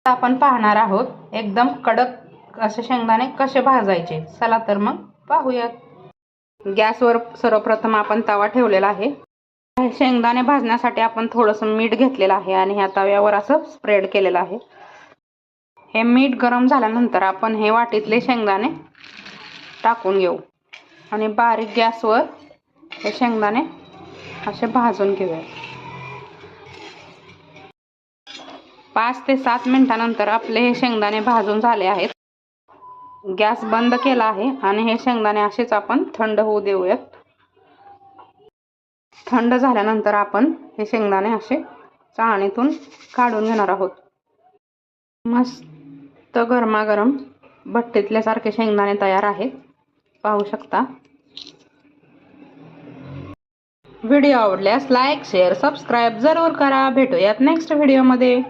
आपण पाहणार आहोत एकदम कडक असे शेंगदाणे कसे भाजायचे। चला तर मग पाहूयात। गॅसवर सर्वप्रथम आपण तवा ठेवलेला आहे। शेंगदाणे भाजण्यासाठी आपण थोडंसं मीठ घेतलेलं आहे आणि ह्या तव्यावर असं स्प्रेड केलेलं आहे। हे मीठ गरम झाल्यानंतर आपण हे वाटीतले शेंगदाणे टाकून घेऊ आणि बारीक गॅसवर हे शेंगदाणे असे भाजून घेऊया। 5 ते 7 मिनिटांनंतर आपले हे शेंगदाणे भाजून झाले आहेत। गॅस बंद केला आहे आणि हे शेंगदाणे असेच आपण थंड होऊ देऊयात। थंड झाल्यानंतर आपण हे शेंगदाणे असे चाळणीतून काढून घेणार आहोत। मस्त गरमागरम भट्टीतल्या सारखे शेंगदाणे तयार आहेत, पाहू शकता। व्हिडिओ आवडल्यास लाईक शेअर सबस्क्राइब जरूर करा। भेटूयात नेक्स्ट व्हिडिओ मध्ये।